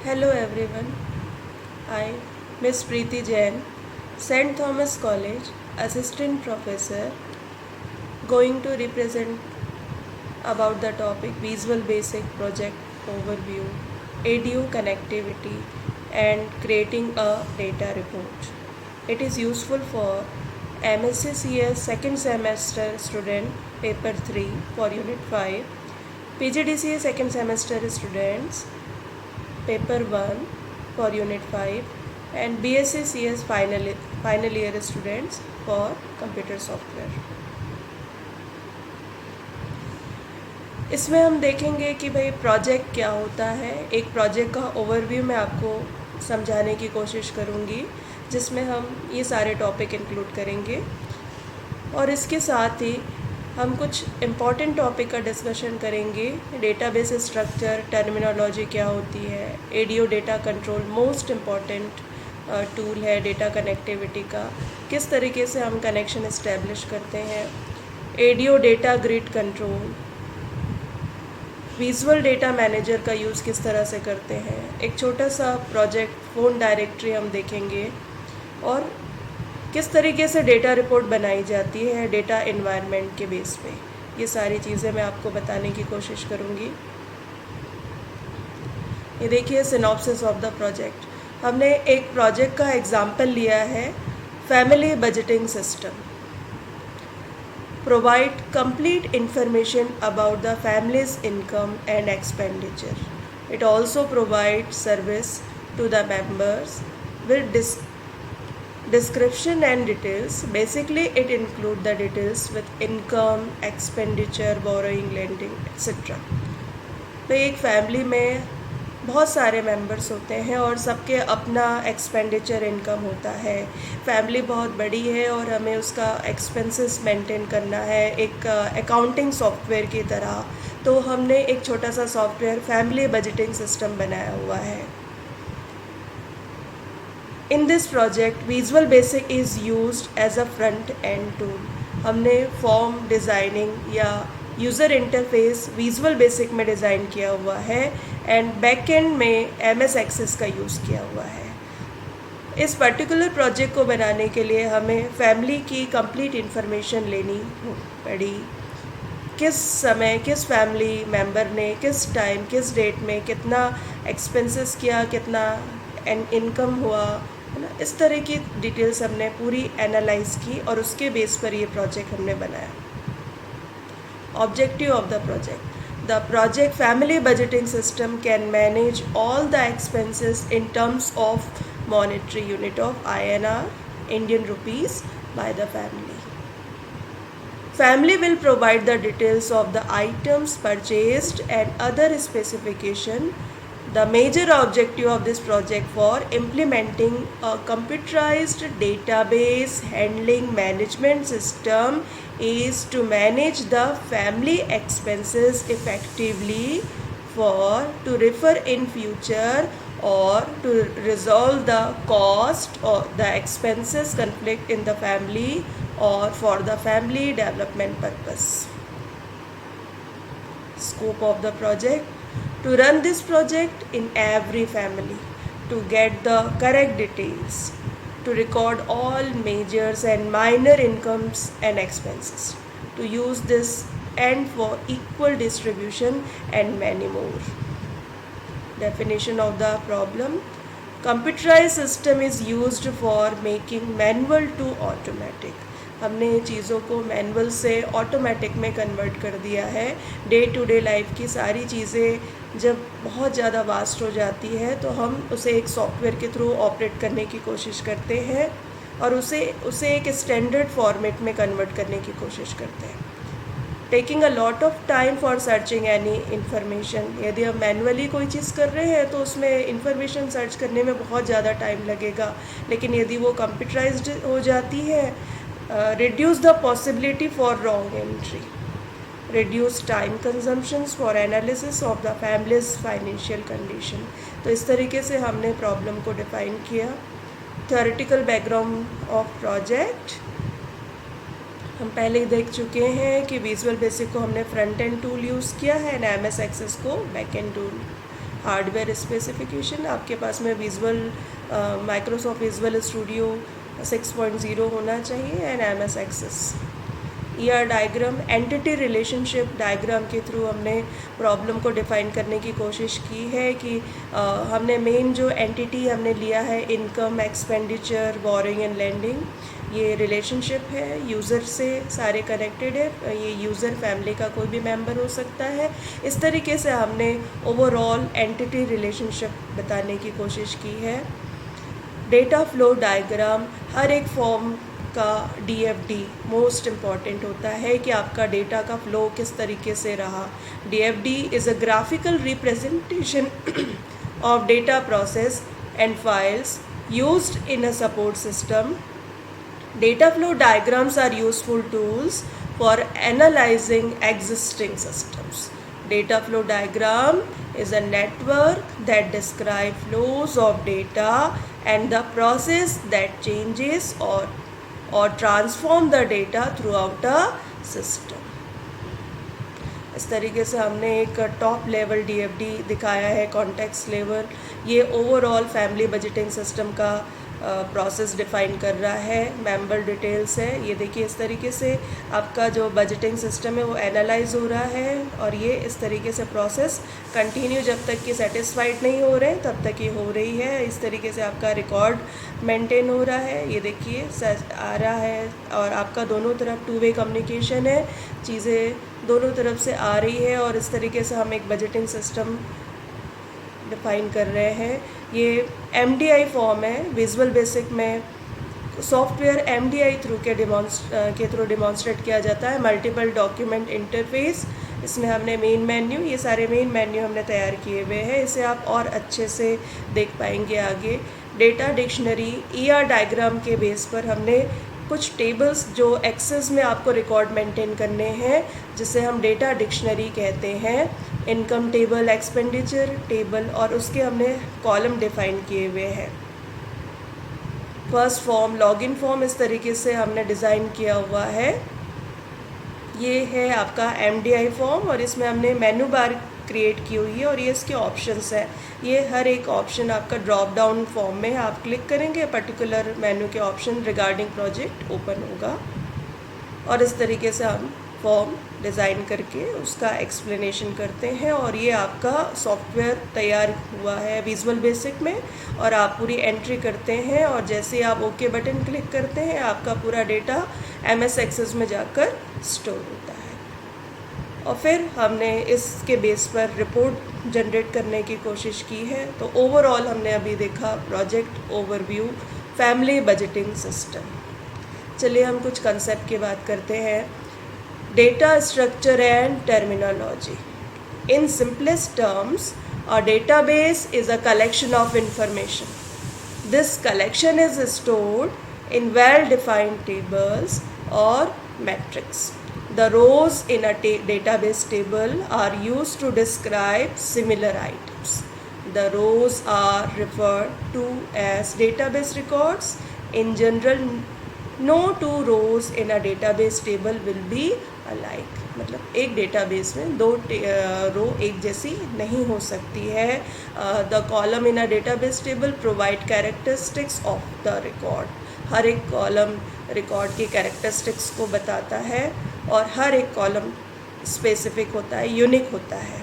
Hello everyone, I, Miss Preeti Jain, St. Thomas College, Assistant Professor, going to represent about the topic Visual Basic Project Overview, ADU Connectivity and Creating a Data Report. It is useful for MSc second semester student, paper 3 for unit 5, PGDCA second semester students, paper 1 for unit 5 and BSc CS final year students for computer software. इसमें हम देखेंगे कि भाई project क्या होता है। एक project का ओवरव्यू मैं आपको समझाने की कोशिश करूँगी जिसमें हम ये सारे टॉपिक इंक्लूड करेंगे और इसके साथ ही हम कुछ इम्पॉर्टेंट टॉपिक का डिस्कशन करेंगे। डेटाबेस स्ट्रक्चर, टर्मिनोलॉजी क्या होती है, ADO data control most important tool है डेटा कनेक्टिविटी का, किस तरीके से हम कनेक्शन इस्टेब्लिश करते हैं, ADO data grid control, visual Data manager का यूज़ किस तरह से करते हैं, एक छोटा सा प्रोजेक्ट फ़ोन डायरेक्टरी हम देखेंगे और किस तरीके से डेटा रिपोर्ट बनाई जाती है डेटा एनवायरनमेंट के बेस पे। ये सारी चीज़ें मैं आपको बताने की कोशिश करूँगी। ये देखिए सिनॉप्सिस ऑफ द प्रोजेक्ट। हमने एक प्रोजेक्ट का एग्जाम्पल लिया है family budgeting system. Provide complete information about the family's income and expenditure. It also provides service to the members with description and details. Basically, it includes the details with income, expenditure, borrowing, lending, etc. तो एक family में बहुत सारे members होते हैं और सबके अपना एक्सपेंडिचर इनकम होता है। फैमिली बहुत बड़ी है और हमें उसका एक्सपेंसेस मेंटेन करना है एक अकाउंटिंग सॉफ्टवेयर की तरह। तो हमने एक छोटा सा सॉफ्टवेयर फैमिली बजटिंग सिस्टम बनाया हुआ है। In this project visual basic is used as a front end tool. हमने फॉर्म डिज़ाइनिंग या यूज़र इंटरफेस विजुअल बेसिक में डिज़ाइन किया हुआ है एंड बैकएंड में MS एक्सेस का यूज़ किया हुआ है। इस पर्टिकुलर प्रोजेक्ट को बनाने के लिए हमें फैमिली की कंप्लीट इन्फॉर्मेशन लेनी पड़ी। किस समय किस फैमिली मेंबर ने किस टाइम किस डेट में कितना एक्सपेंसेस किया, कितना इनकम हुआ, है ना। इस तरह की डिटेल्स हमने पूरी एनालाइज की और उसके बेस पर ये प्रोजेक्ट हमने बनाया। Objective of the project. The project family budgeting system can manage all the expenses in terms of monetary unit of INR, Indian rupees, by the family. Family will provide the details of the items purchased and other specification. The major objective of this project for implementing a computerized database handling management system is to manage the family expenses effectively to refer in future or to resolve the cost or the expenses conflict in the family or for the family development purpose. Scope of the project: to run this project in every family, to get the correct details, to record all majors and minor incomes and expenses, to use this and for equal distribution and many more. Definition of the problem: computerized system is used for making manual to automatic. हमने चीज़ों को manual से automatic में convert कर दिया है। Day to day life की सारी चीज़ें जब बहुत ज़्यादा वास्ट हो जाती है तो हम उसे एक सॉफ्टवेयर के थ्रू ऑपरेट करने की कोशिश करते हैं और उसे एक स्टैंडर्ड फॉर्मेट में कन्वर्ट करने की कोशिश करते हैं। Taking a lot of time for searching any information. यदि हम मैनुअली कोई चीज़ कर रहे हैं तो उसमें इन्फॉर्मेशन सर्च करने में बहुत ज़्यादा टाइम लगेगा, लेकिन यदि वो कंप्यूटराइज्ड हो जाती है, reduce the possibility for wrong entry, reduce time consumptions for analysis of the family's financial condition. तो इस तरीके से हमने प्रॉब्लम को डिफाइन किया। थ्योरेटिकल बैकग्राउंड ऑफ प्रोजेक्ट हम पहले ही देख चुके हैं कि विजुअल बेसिक को हमने फ्रंट एंड टूल यूज़ किया है एंड MS एक्सेस को back end tool. Hardware specification, आपके पास में माइक्रोसॉफ्ट विजुअल स्टूडियो 6.0 होना चाहिए and MS access. ER diagram, entity relationship diagram के थ्रू हमने प्रॉब्लम को डिफ़ाइन करने की कोशिश की है कि हमने मेन जो एंटिटी हमने लिया है income, expenditure, boring and lending, ये रिलेशनशिप है, यूज़र से सारे कनेक्टेड है, ये यूज़र फैमिली का कोई भी मेंबर हो सकता है। इस तरीके से हमने ओवरऑल एंटिटी रिलेशनशिप बताने की कोशिश की है। डेटा फ्लो डायग्राम, हर एक फॉर्म का DFD मोस्ट इम्पॉर्टेंट होता है कि आपका डेटा का फ्लो किस तरीके से रहा। DFD is a graphical representation of data process and files used in a support system. Data flow diagrams are useful tools for analyzing existing systems. Data flow diagram is a network that describes flows of data and the process that changes or transform the data throughout a system. इस तरीके से हमने एक top level DFD दिखाया है, context level. ये overall family budgeting system का process define कर रहा है। मेंबर डिटेल्स है, ये देखिए इस तरीके से आपका जो बजटिंग सिस्टम है वो एनालाइज हो रहा है और ये इस तरीके से प्रोसेस कंटिन्यू जब तक कि सेटिस्फाइड नहीं हो रहे तब तक ये हो रही है। इस तरीके से आपका रिकॉर्ड मेंटेन हो रहा है, ये देखिए आ रहा है और आपका दोनों तरफ 2 वे कम्युनिकेशन है, चीज़ें दोनों तरफ से आ रही है और इस तरीके से हम एक बजटिंग सिस्टम डिफ़ाइन कर रहे हैं। ये MDI फॉर्म है, विजुअल बेसिक में सॉफ्टवेयर MDI के थ्रू डिमॉन्स्ट्रेट किया जाता है, मल्टीपल डॉक्यूमेंट इंटरफेस। इसमें हमने मेन मेन्यू, ये सारे मेन मेन्यू हमने तैयार किए हुए हैं, इसे आप और अच्छे से देख पाएंगे आगे। डेटा डिक्शनरी, ER डायग्राम के बेस पर हमने कुछ टेबल्स जो एक्सेस में आपको रिकॉर्ड मेंटेन करने हैं जिसे हम डेटा डिक्शनरी कहते हैं। इनकम टेबल, एक्सपेंडिचर टेबल और उसके हमने कॉलम डिफ़ाइन किए हुए हैं। फर्स्ट फॉर्म, लॉगिन फॉर्म इस तरीके से हमने डिज़ाइन किया हुआ है। ये है आपका MDI फॉर्म और इसमें हमने मेनू बार क्रिएट की हुई है और ये इसके ऑप्शंस है। ये हर एक ऑप्शन आपका ड्रॉप डाउन फॉर्म में आप क्लिक करेंगे, पर्टिकुलर मेनू के ऑप्शन रिगार्डिंग प्रोजेक्ट ओपन होगा और इस तरीके से हम फॉर्म डिज़ाइन करके उसका एक्सप्लेनेशन करते हैं और ये आपका सॉफ्टवेयर तैयार हुआ है विजुअल बेसिक में और आप पूरी एंट्री करते हैं और जैसे ही आप ओके बटन क्लिक करते हैं आपका पूरा डेटा MS एक्सेस में जाकर स्टोर होता है। और फिर हमने इसके बेस पर रिपोर्ट जनरेट करने की कोशिश की है। तो ओवरऑल हमने अभी देखा project overview, family budgeting system. चलिए हम कुछ कंसेप्ट की बात करते हैं। Data structure and terminology. In simplest terms, a database is a collection of information. This collection is stored in well-defined tables or metrics. The rows in a database table are used to describe similar items. The rows are referred to as database records. In general, no two rows in a database table will be alike. मतलब एक database में दो रो एक जैसी नहीं हो सकती है। The column in a database table provide characteristics of the record. हर एक कॉलम रिकॉर्ड की कैरेक्टरिस्टिक्स को बताता है और हर एक कॉलम स्पेसिफिक होता है, यूनिक होता है।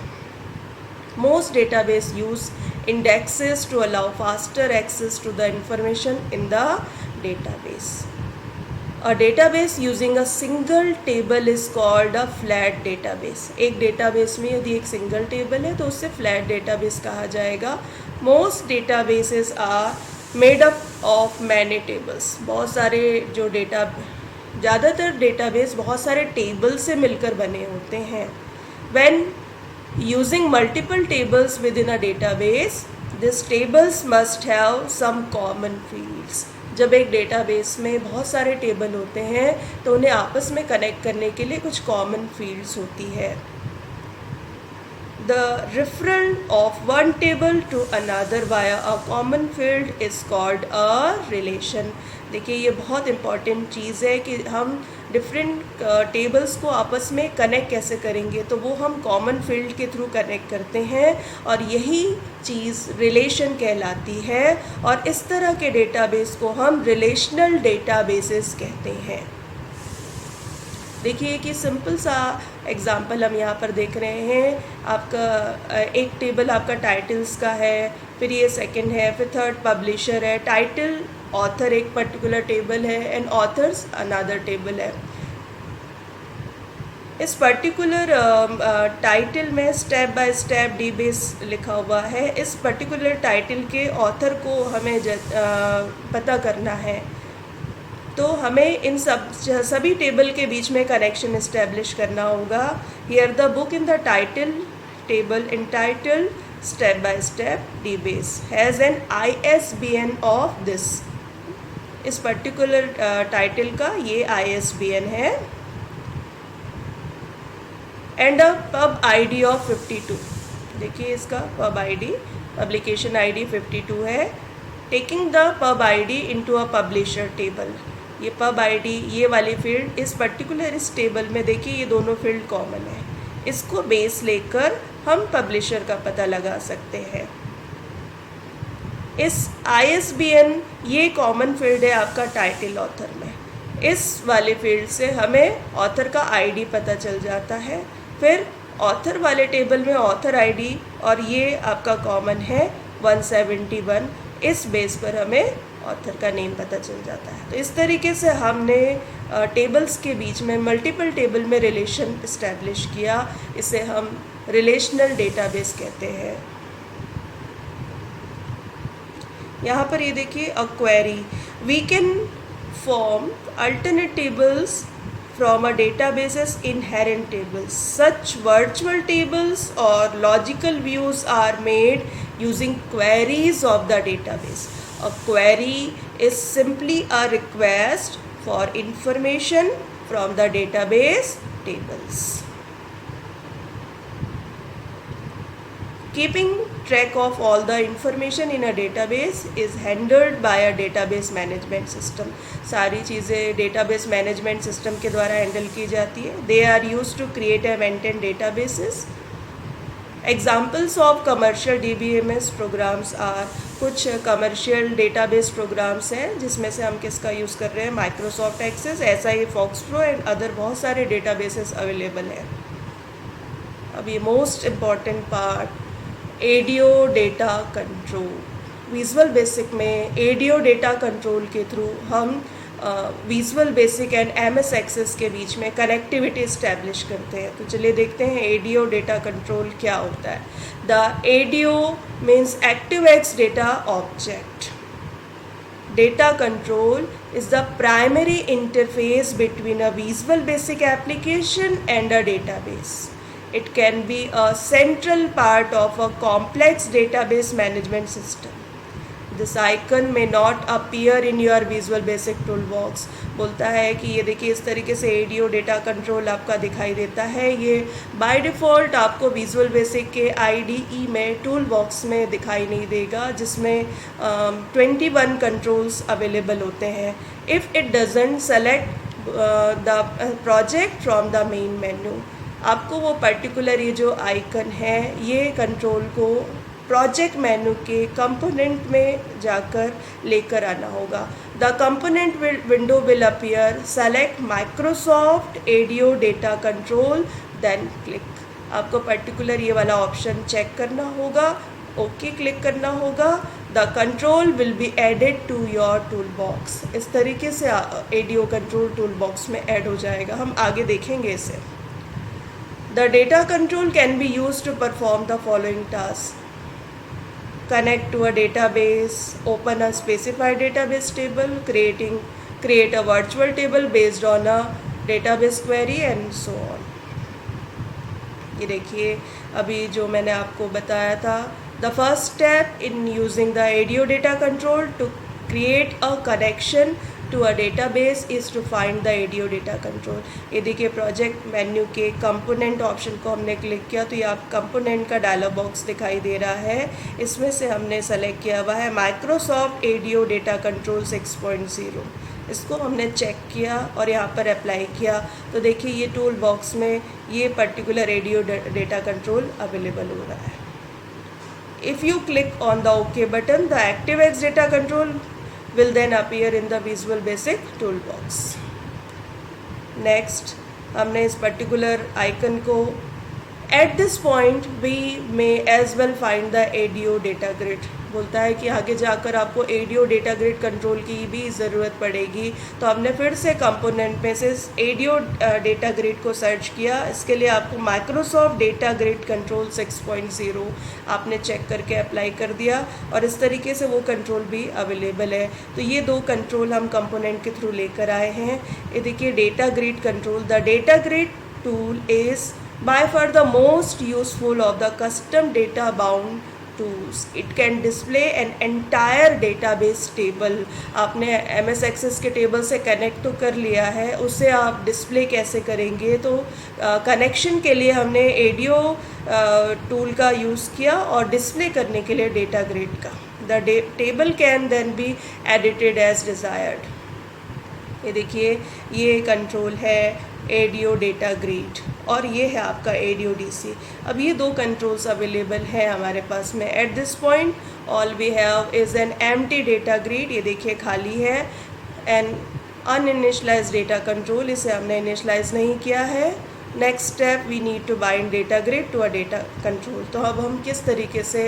Most database use indexes to allow faster access to the information in the database. A database using a single table is called a flat database. एक डेटाबेस में यदि एक सिंगल टेबल है तो उससे फ्लैट डेटाबेस कहा जाएगा। Most databases are made up of many tables. बहुत सारे ज़्यादातर डेटाबेस बहुत सारे टेबल से मिलकर बने होते हैं। When using multiple tables within a database, these tables must have some common fields. जब एक डेटाबेस में बहुत सारे टेबल होते हैं तो उन्हें आपस में कनेक्ट करने के लिए कुछ कॉमन फील्ड्स होती है। The referral of one table to another via a common field is called a relation. देखिए ये बहुत इम्पॉर्टेंट चीज़ है कि हम डिफरेंट टेबल्स को आपस में कनेक्ट कैसे करेंगे, तो वो हम कॉमन फील्ड के थ्रू कनेक्ट करते हैं और यही चीज़ रिलेशन कहलाती है और इस तरह के डेटाबेस को हम रिलेशनल डेटाबेसेस कहते हैं। देखिए कि सिंपल सा एग्जांपल हम यहाँ पर देख रहे हैं। आपका एक टेबल आपका टाइटल्स का है, फिर ये सेकंड है, फिर थर्ड पब्लिशर है। टाइटल ऑथर एक पर्टिकुलर टेबल है एंड ऑथर्स अनदर टेबल है। इस पर्टिकुलर टाइटल में स्टेप बाय स्टेप डीबेस लिखा हुआ है। इस पर्टिकुलर टाइटल के ऑथर को हमें पता करना है, तो हमें इन सभी टेबल के बीच में कनेक्शन इस्टेब्लिश करना होगा। Here the book in the title table entitled step by step dBASE has an ISBN of this. इस पर्टिकुलर टाइटल का ये ISBN है and a pub ID of 52। देखिए इसका पब ID, पब्लिकेशन ID 52 है। Taking the pub ID into a publisher table. ये pub ID, ये वाली फील्ड इस पर्टिकुलर इस टेबल में देखिए ये दोनों फील्ड कॉमन है। इसको बेस लेकर हम पब्लिशर का पता लगा सकते हैं। इस ISBN ये कॉमन फील्ड है आपका टाइटल ऑथर में। इस वाले फील्ड से हमें ऑथर का ID पता चल जाता है। फिर ऑथर वाले टेबल में ऑथर ID और ये आपका कॉमन है 171। इस बेस पर हमें ऑथर का नेम पता चल जाता है। तो इस तरीके से हमने टेबल्स के बीच में मल्टीपल टेबल में रिलेशन इस्टेब्लिश किया। इसे हम रिलेशनल डेटाबेस कहते हैं। यहाँ पर ये देखिए a query, we can form alternate tables from a database's inherent tables. Such virtual tables or logical views are made using queries of the database. A query is simply a request for information from the database tables. Keeping track of all the information in a database is handled by a database management system. सारी चीज़ें database management system के द्वारा handle की जाती है। They are used to create and maintain databases. Examples of commercial DBMS programs are, कुछ commercial database programs हैं जिसमें से हम किसका यूज़ कर रहे हैं, Microsoft Access, SIA FoxPro and other बहुत सारे डेटाबेसेस अवेलेबल हैं। अब ये most important part, ADO data control. Visual basic में ADO डेटा कंट्रोल के थ्रू हम Visual Basic and MS Access के बीच में कनेक्टिविटी इस्टेब्लिश करते हैं। तो चलिए देखते हैं ADO डेटा कंट्रोल क्या होता है। The ADO means ActiveX data object. Data control is the primary interface between a Visual Basic application and a database. It can be a central part of a complex database management system. This icon may not appear in your Visual Basic toolbox. बोलता है कि ये देखिए इस तरीके से ADO data control आपका दिखाई देता है। ये बाय डिफ़ॉल्ट आपको Visual Basic के IDE में टूल बॉक्स में दिखाई नहीं देगा, जिसमें 21 कंट्रोल्स अवेलेबल होते हैं। If it doesn't select the project from the main menu, आपको वो पर्टिकुलर ये जो आइकन है ये कंट्रोल को प्रोजेक्ट मेन्यू के कंपोनेंट में जाकर लेकर आना होगा। The component window will appear, select Microsoft ADO data control, then click. आपको पर्टिकुलर ये वाला ऑप्शन चेक करना होगा, ओके क्लिक करना होगा। The control will be added to your tool box. इस तरीके से ADO कंट्रोल टूल बॉक्स में ऐड हो जाएगा। हम आगे देखेंगे इसे। The data control can be used to perform the following tasks: connect to a database, open a specified database table, create a virtual table based on a database query and so on. ये देखिए अभी जो मैंने आपको बताया था, the first step in using the ADO data control to create a connection to a database is to find the ADO data control. ये देखिए प्रोजेक्ट मेन्यू के कंपोनेंट ऑप्शन को हमने क्लिक किया तो ये आप कंपोनेंट का डायलॉग बॉक्स दिखाई दे रहा है। इसमें से हमने सेलेक्ट किया हुआ है माइक्रोसॉफ्ट ADO डेटा कंट्रोल 6.0। इसको हमने चेक किया और यहाँ पर अप्लाई किया तो देखिए ये टूल बॉक्स में ये particular ADO data control available हो रहा है। If you click on the OK button, the ActiveX data control will then appear in the Visual Basic toolbox. Next, हमने इस पर्टिकुलर आइकन को at this point we may as well find the ADO data grid. बोलता है कि आगे जाकर आपको ADO data grid control की भी ज़रूरत पड़ेगी. तो हमने फिर से कंपोनेंट में से ADO डेटा ग्रिड को सर्च किया. इसके लिए आपको माइक्रोसॉफ्ट डेटा ग्रिड कंट्रोल 6.0 आपने चेक करके अप्लाई कर दिया और इस तरीके से वो कंट्रोल भी अवेलेबल है. तो ये दो कंट्रोल हम कंपोनेंट के थ्रू लेकर आए हैं. ये देखिए data grid control. The data grid tool is by far the most useful of the custom data bound tools. It can display an entire database table. आपने MS Access के table से connect तो कर लिया है, उसे आप डिस्प्ले कैसे करेंगे. तो कनेक्शन के लिए हमने ADO टूल का यूज़ किया और डिस्प्ले करने के लिए डेटा ग्रिड का. The table can then be edited as desired. ये देखिए ये कंट्रोल है ADO डेटा ग्रिड और ये है आपका ADO DC. अब ये दो कंट्रोल्स अवेलेबल हैं हमारे पास में. At this point all we have is an empty data grid. ये देखिए खाली है. एन अनइनिशलाइज डेटा कंट्रोल, इसे हमने इनिशलाइज नहीं किया है. Next step we need to bind data grid to a data control. तो अब हम किस तरीके से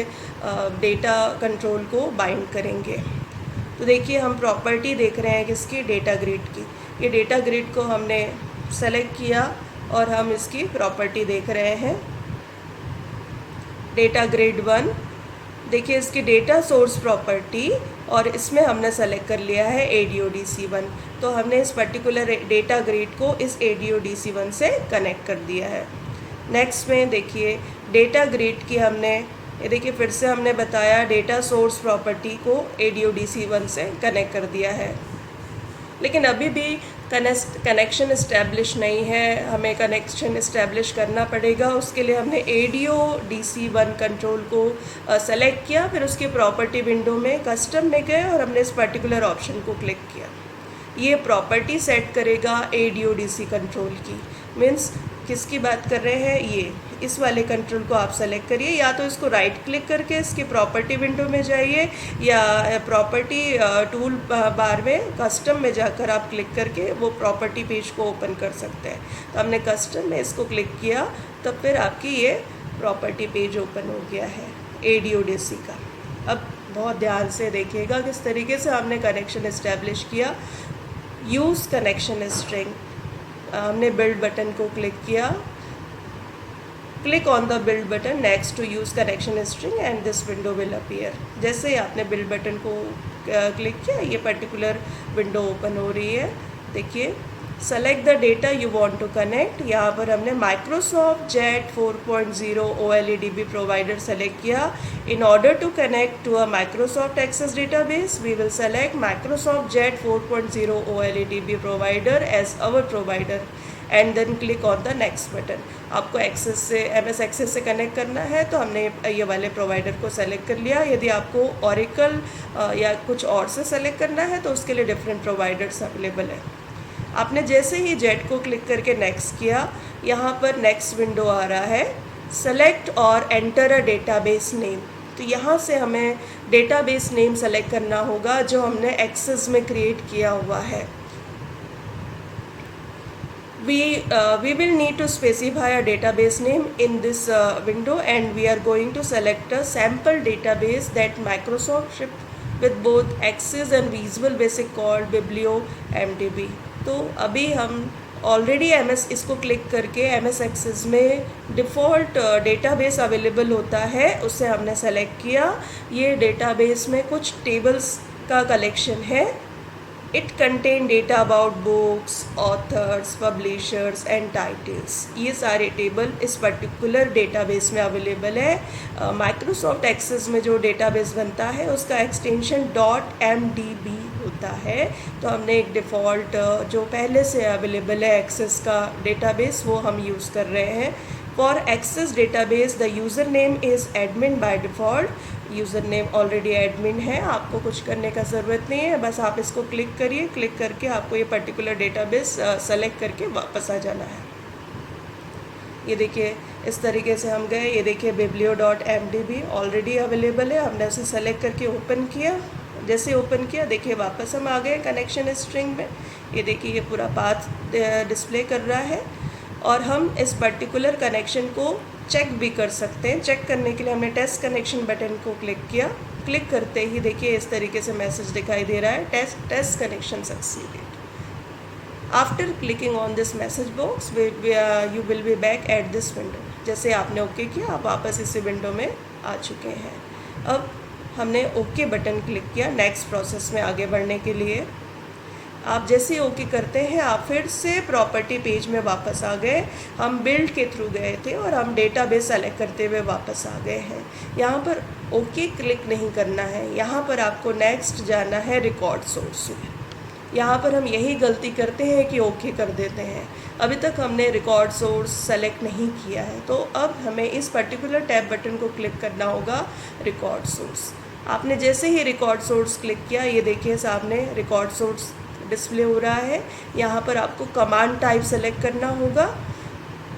डेटा कंट्रोल को बाइंड करेंगे. तो देखिए हम प्रॉपर्टी देख रहे हैं किसकी, डेटा ग्रिड की. ये डेटा ग्रिड को हमने सेलेक्ट किया और हम इसकी प्रॉपर्टी देख रहे हैं. डेटा ग्रिड 1, देखिए इसकी डेटा सोर्स प्रॉपर्टी और इसमें हमने सेलेक्ट कर लिया है ADO DC1. तो हमने इस पर्टिकुलर डेटा ग्रिड को इस ADO DC1 से कनेक्ट कर दिया है. नेक्स्ट में देखिए डेटा ग्रिड की हमने, ये देखिए फिर से हमने बताया डेटा सोर्स प्रॉपर्टी को ADO DC1 से कनेक्ट कर दिया है. लेकिन अभी भी कनेक्शन इस्टेब्लिश नहीं है, हमें कनेक्शन इस्टेब्लिश करना पड़ेगा. उसके लिए हमने ADO DC1 कंट्रोल को सेलेक्ट किया, फिर उसकी प्रॉपर्टी विंडो में कस्टम में गए और हमने इस पर्टिकुलर ऑप्शन को क्लिक किया. ये प्रॉपर्टी सेट करेगा ADO DC कंट्रोल की. मीन्स किसकी बात कर रहे हैं, ये इस वाले कंट्रोल को आप सेलेक्ट करिए. या तो इसको राइट क्लिक करके इसकी प्रॉपर्टी विंडो में जाइए या प्रॉपर्टी टूल बार में कस्टम में जाकर आप क्लिक करके वो प्रॉपर्टी पेज को ओपन कर सकते हैं. तो हमने कस्टम में इसको क्लिक किया, तब फिर आपकी ये प्रॉपर्टी पेज ओपन हो गया है ADO DC का. अब बहुत ध्यान से देखिएगा किस तरीके से हमने कनेक्शन इस्टेब्लिश किया. यूज़ कनेक्शन स्ट्रिंग, हमने बिल्ड बटन को क्लिक किया. Click on the build button next to use connection string and this window will appear. जैसे ही आपने बिल्ड बटन को क्लिक किया ये पर्टिकुलर विंडो ओपन हो रही है. देखिए select the data you want to connect. यहाँ पर हमने Microsoft Jet 4.0 OLEDB provider select किया. In order to connect to a Microsoft Access database we will select Microsoft Jet 4.0 OLEDB provider as our provider and then click on the next button. आपको Access से MS Access से connect करना है तो हमने ये वाले प्रोवाइडर को सेलेक्ट कर लिया. यदि आपको ऑरेकल या कुछ और से सेलेक्ट करना है तो उसके लिए डिफरेंट प्रोवाइडर्स अवेलेबल है. आपने जैसे ही जेट को क्लिक करके नेक्स्ट किया, यहाँ पर नेक्स्ट विंडो आ रहा है. सेलेक्ट और एंटर अ डेटाबेस नेम. तो यहाँ से हमें डेटाबेस नेम सेलेक्ट करना होगा जो हमने एक्सेस में क्रिएट किया हुआ है. we will need to specify a database name in this window and we are going to select a sample database that Microsoft shipped with both Access and Visual Basic called BiblioMDB. तो अभी हम already इसको click करके MS Access में default database available होता है, उससे हमने सेलेक्ट किया. ये डेटाबेस में कुछ टेबल्स का कलेक्शन है. It contain data about books, authors, publishers and titles. ये सारे टेबल इस पर्टिकुलर डेटाबेस में अवेलेबल है. माइक्रोसॉफ्ट एक्सेस में जो डेटाबेस बनता है उसका एक्सटेंशन .mdb होता है. तो हमने एक डिफ़ॉल्ट जो पहले से अवेलेबल है एक्सेस का डेटाबेस वो हम यूज़ कर रहे हैं. For access database the user name is admin by default. User name already admin है, आपको कुछ करने का ज़रूरत नहीं है. बस आप इसको क्लिक करिए. क्लिक करके आपको ये पर्टिकुलर डेटाबेस सेलेक्ट करके वापस आ जाना है. ये देखिए इस तरीके से हम गए, ये देखिए biblio.mdb ऑलरेडी अवेलेबल है, हमने उसे सेलेक्ट करके ओपन किया। जैसे ओपन किया देखिए वापस हम आ गए कनेक्शन स्ट्रिंग में। ये देखिए ये पूरा पाथ डिस्प्ले कर रहा है और हम इस पर्टिकुलर कनेक्शन को चेक भी कर सकते हैं। चेक करने के लिए हमने टेस्ट कनेक्शन बटन को क्लिक किया। क्लिक करते ही देखिए इस तरीके से मैसेज दिखाई दे रहा है, test connection succeeded. After clicking on this message box you will be back at this window. जैसे आपने ओके किया आप वापस इसी विंडो में आ चुके हैं। अब हमने ओके बटन क्लिक किया नेक्स्ट प्रोसेस में आगे बढ़ने के लिए। आप जैसे ओके करते हैं आप फिर से प्रॉपर्टी पेज में वापस आ गए। हम बिल्ड के थ्रू गए थे और हम डेटाबेस सेलेक्ट करते हुए वापस आ गए हैं। यहाँ पर ओके क्लिक नहीं करना है, यहाँ पर आपको नेक्स्ट जाना है रिकॉर्ड सोर्स में। यहाँ पर हम यही गलती करते हैं कि ओके कर देते हैं। अभी तक हमने रिकॉर्ड सोर्स सेलेक्ट नहीं किया है, तो अब हमें इस पर्टिकुलर टैब बटन को क्लिक करना होगा रिकॉर्ड सोर्स। आपने जैसे ही रिकॉर्ड सोर्स क्लिक किया ये देखिए सामने रिकॉर्ड सोर्स डिस्प्ले हो रहा है। यहाँ पर आपको कमांड टाइप सेलेक्ट करना होगा।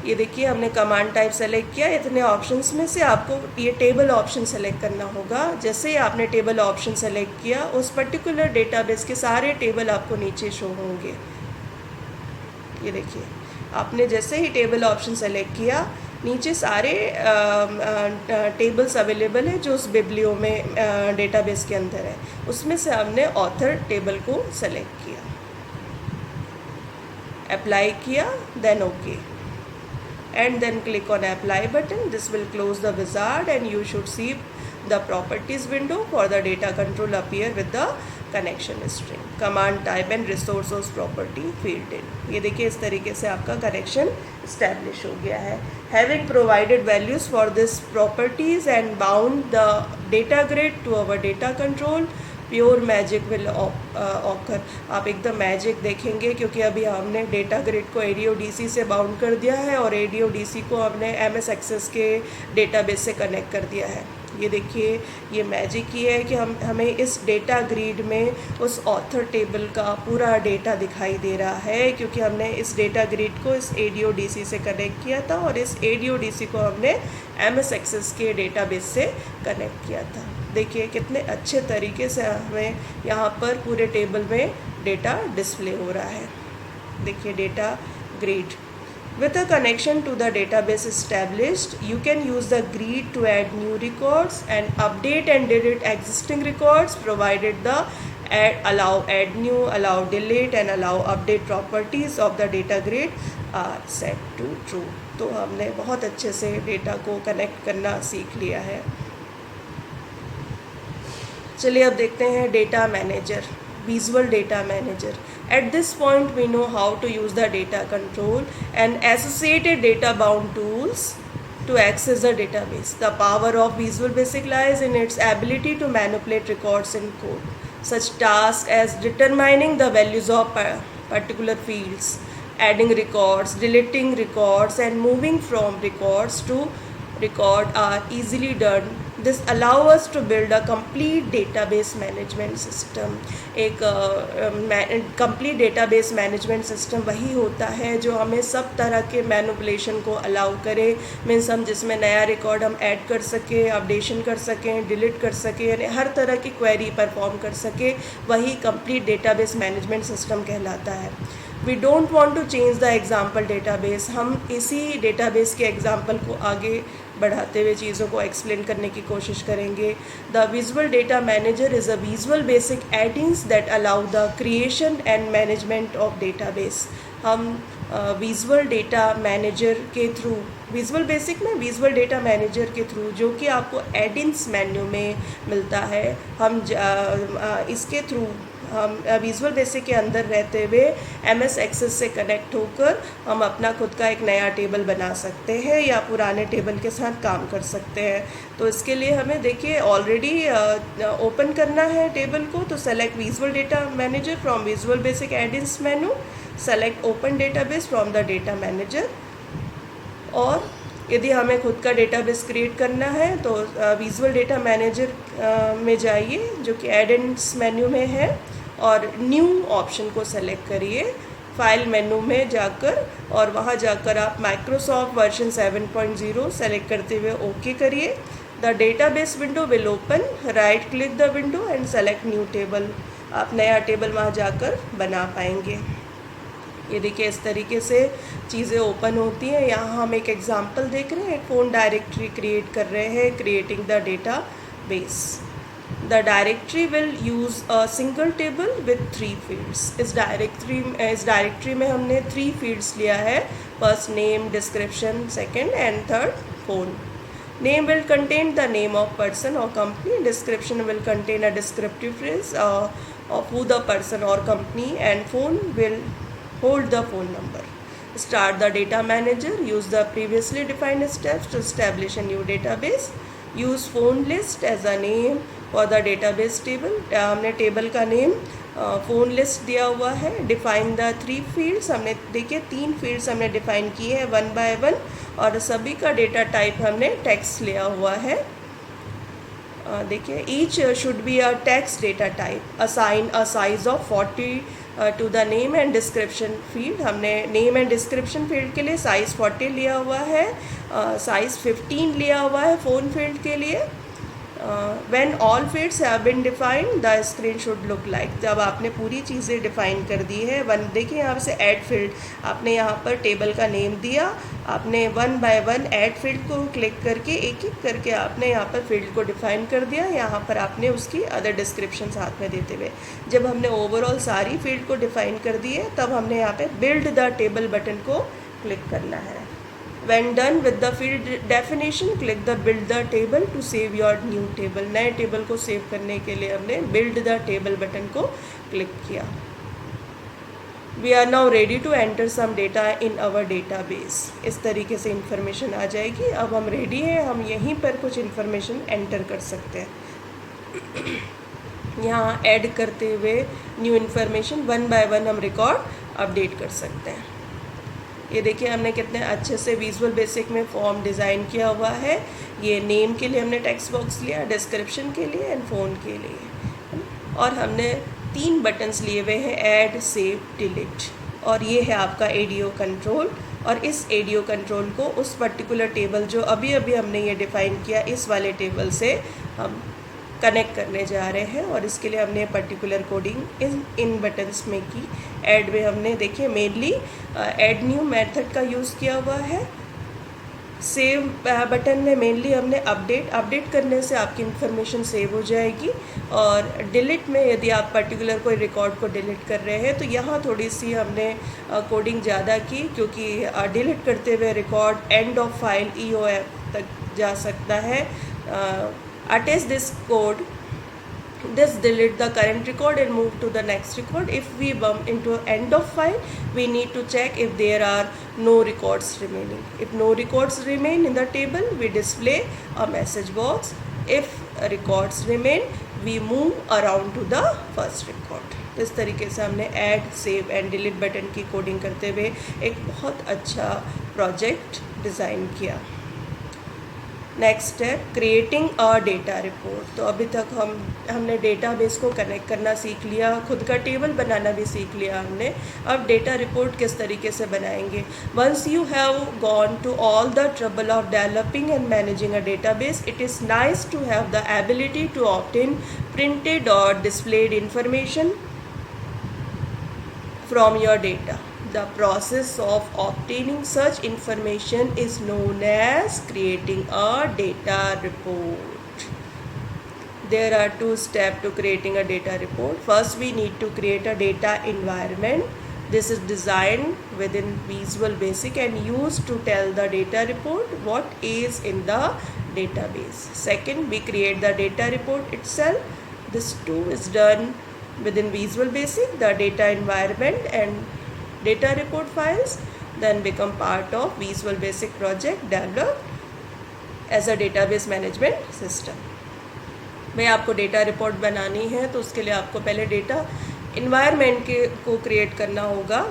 ये देखिए हमने कमांड टाइप सेलेक्ट किया। इतने ऑप्शंस में से आपको ये टेबल ऑप्शन सेलेक्ट करना होगा। जैसे ही आपने टेबल ऑप्शन सेलेक्ट किया उस पर्टिकुलर डेटाबेस के सारे टेबल आपको नीचे शो होंगे। ये देखिए आपने जैसे ही टेबल ऑप्शन सेलेक्ट किया नीचे सारे टेबल्स अवेलेबल है जो उस बिब्लियो में डेटाबेस के अंदर है। उसमें से हमने ऑथर टेबल को सेलेक्ट किया, अप्लाई किया, then okay and then click on apply button. This will close the wizard and you should see the properties window for the data control appear with the connection string, command type and resources property filled in. ये देखिए इस तरीके से आपका connection establish हो गया है। Having provided values for this properties and bound the data grid to our data control, pure magic will occur. आप एकदम मैजिक देखेंगे क्योंकि अभी हमने डेटा ग्रिड को ADO/DC से बाउंड कर दिया है और ADO/DC को हमने MS एक्सेस के डेटाबेस से कनेक्ट कर दिया है। ये देखिए ये मैजिक ये है कि हमें इस डेटा ग्रिड में उस ऑथर टेबल का पूरा डेटा दिखाई दे रहा है क्योंकि हमने इस डेटा ग्रिड को इस ADO/DC से कनेक्ट किया था और इस ADO/DC को हमने MS एक्सेस के डेटाबेस से कनेक्ट किया था। देखिए कितने अच्छे तरीके से हमें यहाँ पर पूरे टेबल में डेटा डिस्प्ले हो रहा है। देखिए data grid with a connection to the database established, you can use the grid to add new records and update and delete existing records provided the add new, allow delete and allow update properties of the data grid are set to true। तो हमने बहुत अच्छे से data को connect करना सीख लिया है। चलिए अब देखते हैं data manager, visual Data manager. At this point we know how to use the data control and associated data bound tools to access the database. The power of Visual Basic lies in its ability to manipulate records in code. Such tasks as determining the values of particular fields, adding records, deleting records and moving from records to record are easily done. This allows us to build a complete database management system। एक complete database management system वही होता है जो हमें सब तरह के manipulation को अलाउ करे। मीन्स हम जिसमें नया रिकॉर्ड हम ऐड कर सकें, अपडेशन कर सकें, डिलीट कर सकें, यानी हर तरह की क्वेरी परफॉर्म कर सके, वही complete database management system कहलाता है। We don't want to change the example database। हम इसी database के example को आगे बढ़ाते हुए चीज़ों को एक्सप्लेन करने की कोशिश करेंगे। The Visual Data Manager is a Visual Basic add-ins that allow the creation and management of database. हम विजुअल डेटा मैनेजर के थ्रू, विजुअल बेसिक में विजुअल डेटा मैनेजर के थ्रू जो कि आपको एडिंग्स मेन्यू में मिलता है, हम इसके थ्रू हम विजुअल बेसिक के अंदर रहते हुए MS एक्सेस से कनेक्ट होकर हम अपना खुद का एक नया टेबल बना सकते हैं या पुराने टेबल के साथ काम कर सकते हैं। तो इसके लिए हमें देखिए ऑलरेडी ओपन करना है टेबल को, तो select Visual Data Manager from Visual Basic add-ins menu, select open database from the Data Manager. और यदि हमें खुद का डेटाबेस क्रिएट करना है तो विजुअल डेटा मैनेजर में जाइए जो कि एडिंग्स मेन्यू में है और न्यू ऑप्शन को सेलेक्ट करिए फाइल मेनू में जाकर और वहाँ जाकर आप माइक्रोसॉफ्ट वर्जन 7.0 सेलेक्ट करते हुए ओके करिए। The database window will open, right click the window and select new table. आप नया टेबल वहाँ जाकर बना पाएंगे। ये देखिए इस तरीके से चीज़ें ओपन होती हैं। यहाँ हम एक एग्जांपल देख रहे हैं, एक फ़ोन डायरेक्टरी क्रिएट कर रहे हैं, creating the data base. The directory will use a single table with 3 fields. इस डायरेक्टरी में हमने 3 फील्ड्स लिया है, first name, description, second and third phone. Name will contain the name of person or company. Description will contain a descriptive phrase of who the person or company, and phone will hold the phone number. Start the data manager. Use the previously defined steps to establish a new database. Use phone list as a name for the database table. हमने table का name phone list दिया हुआ है। Define the 3 fields, हमने देखिए 3 fields हमने define किए हैं 1 by 1, और सभी का डेटा टाइप हमने टेक्स्ट लिया हुआ है। देखिए each should be a text data type. Assign a size of 40 to the name and description field. हमने नेम एंड डिस्क्रिप्शन फील्ड के लिए साइज़ 40 लिया हुआ है, साइज़ 15 लिया हुआ है फ़ोन फील्ड के लिए। When all fields have been defined, the screen should look like। जब आपने पूरी चीज़ें डिफ़ाइन कर दी है, देखिए यहाँ से ऐड फील्ड, आपने यहाँ पर टेबल का नेम दिया, आपने 1 by 1 ऐड फील्ड को क्लिक करके एक एक करके आपने यहाँ पर फील्ड को डिफ़ाइन कर दिया। यहाँ पर आपने उसकी अदर डिस्क्रिप्शन साथ में देते हुए, जब हमने ओवरऑल सारी फील्ड को डिफ़ाइन कर दी है, तब हमने यहाँ पे बिल्ड द टेबल बटन को क्लिक करना है। When done with the field definition, click the build the table to save your new table। नए टेबल को सेव करने के लिए हमने build the table बटन को क्लिक किया। We are now ready to enter some data in our database। इस तरीके से इंफॉर्मेशन आ जाएगी। अब हम रेडी हैं, हम यहीं पर कुछ इंफॉर्मेशन एंटर कर सकते हैं। यहाँ ऐड करते हुए न्यू इन्फॉर्मेशन 1 by 1 हम रिकॉर्ड अपडेट कर सकते हैं। ये देखिए हमने कितने अच्छे से विजुअल बेसिक में फॉर्म डिज़ाइन किया हुआ है। ये नेम के लिए हमने टेक्स्ट बॉक्स लिया, डिस्क्रिप्शन के लिए एंड फ़ोन के लिए, और हमने 3 बटन्स लिए हुए हैं, ऐड, सेव, डिलीट। और ये है आपका एडीओ कंट्रोल, और इस एडीओ कंट्रोल को उस पर्टिकुलर टेबल जो अभी अभी हमने ये डिफ़ाइन किया, इस वाले टेबल से हम कनेक्ट करने जा रहे हैं। और इसके लिए हमने पर्टिकुलर कोडिंग इन बटन्स में की। ऐड में हमने देखिए मेनली ऐड न्यू मेथड का यूज़ किया हुआ है। सेव बटन में मेनली हमने अपडेट करने से आपकी इन्फॉर्मेशन सेव हो जाएगी। और डिलीट में यदि आप पर्टिकुलर कोई रिकॉर्ड को डिलीट कर रहे हैं, तो यहाँ थोड़ी सी हमने कोडिंग ज़्यादा की, क्योंकि डिलीट करते हुए record end of file EOF तक जा सकता है। Attach this code, this delete the current record and move to the next record. If we bump into end of file, we need to check if there are no records remaining. If no records remain in the table, we display a message box. If records remain, we move around to the first record। इस तरीके से हमने add, save and delete button की coding करते हुए एक बहुत अच्छा प्रोजेक्ट डिज़ाइन किया। Next step, creating a data report. तो अभी तक हमने डेटाबेस को कनेक्ट करना सीख लिया, खुद का टेबल बनाना भी सीख लिया हमने। अब डेटा रिपोर्ट किस तरीके से बनाएंगे। Once you have gone to all the trouble of developing and managing a database, it is nice to have the ability to obtain printed or displayed information from your data। The process of obtaining such information is known as creating a data report। There are 2 steps to creating a data report। First, we need to create a data environment। This is designed within Visual Basic and used to tell the data report what is in the database। Second, we create the data report itself। This too is done within Visual Basic। The data environment and data report files then become part of Visual Basic project developed as a database management system। भाई आपको data report बनानी है तो उसके लिए आपको पहले data environment को क्रिएट करना होगा।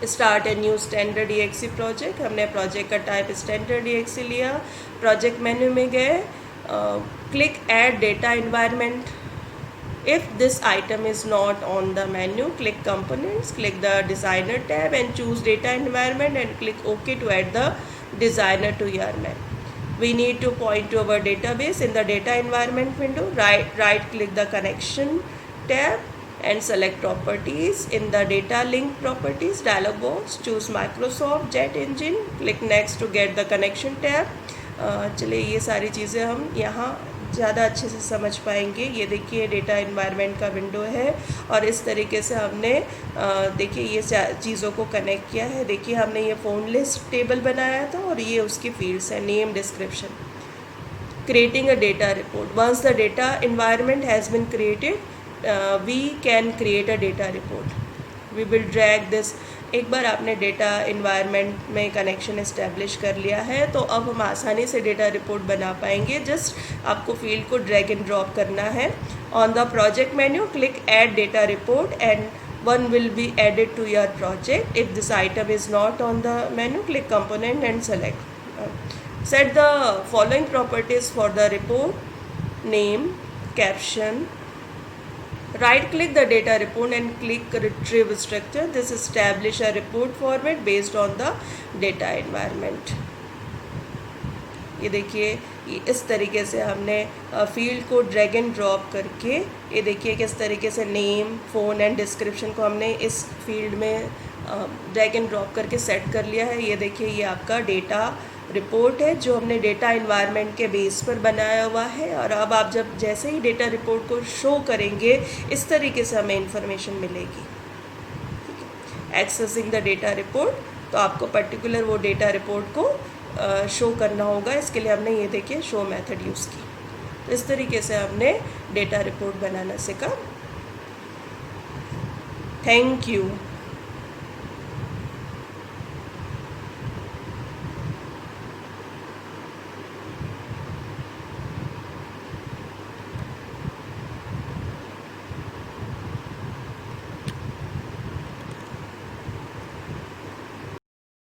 Start a new standard EXE project. हमने प्रोजेक्ट का टाइप स्टैंडर्ड EXE लिया। प्रोजेक्ट मेन्यू में गए, click add data environment If this item is not on the menu, click components, click the designer tab and choose data environment and click OK to add the designer to your map. We need to point to our database in the data environment window. Right click the connection tab and select properties. In the data link properties dialog box, choose Microsoft Jet Engine. Click next to get the connection tab. चलिए ये सारी चीज़ें हम यहाँ ज़्यादा अच्छे से समझ पाएंगे। ये देखिए डेटा इन्वायरमेंट का विंडो है और इस तरीके से हमने देखिए ये चीज़ों को कनेक्ट किया है। देखिए हमने ये फ़ोन लिस्ट टेबल बनाया था और ये उसकी फील्ड्स है, name, description. Creating a data report, once the data environment has been created we can create a data report. We will drag this. एक बार आपने डेटा इन्वायरमेंट में कनेक्शन इस्टेब्लिश कर लिया है तो अब हम आसानी से डेटा रिपोर्ट बना पाएंगे। जस्ट आपको फील्ड को ड्रैग एंड ड्रॉप करना है। On the project menu click add data report and one will be added to your project. If this item is not on the menu, click component and select. Set the following properties for the report: name, caption. Right click the data report and click retrieve structure. This establish a report format based on the data environment. ये देखिए इस तरीके से हमने field को drag and drop करके, ये देखिए किस तरीके से नेम, फ़ोन एंड डिस्क्रिप्शन को हमने इस फील्ड में ड्रैग एंड ड्रॉप करके सेट कर लिया है। ये देखिए ये आपका डेटा रिपोर्ट है जो हमने डेटा इन्वायरमेंट के बेस पर बनाया हुआ है। और अब आप जब जैसे ही डेटा रिपोर्ट को शो करेंगे इस तरीके से हमें इंफॉर्मेशन मिलेगी। एक्सेसिंग द डेटा रिपोर्ट, तो आपको पर्टिकुलर वो डेटा रिपोर्ट को शो करना होगा। इसके लिए हमने ये देखिए शो मेथड यूज़ की। तो इस तरीके से हमने डेटा रिपोर्ट बनाना सीखा। Thank you.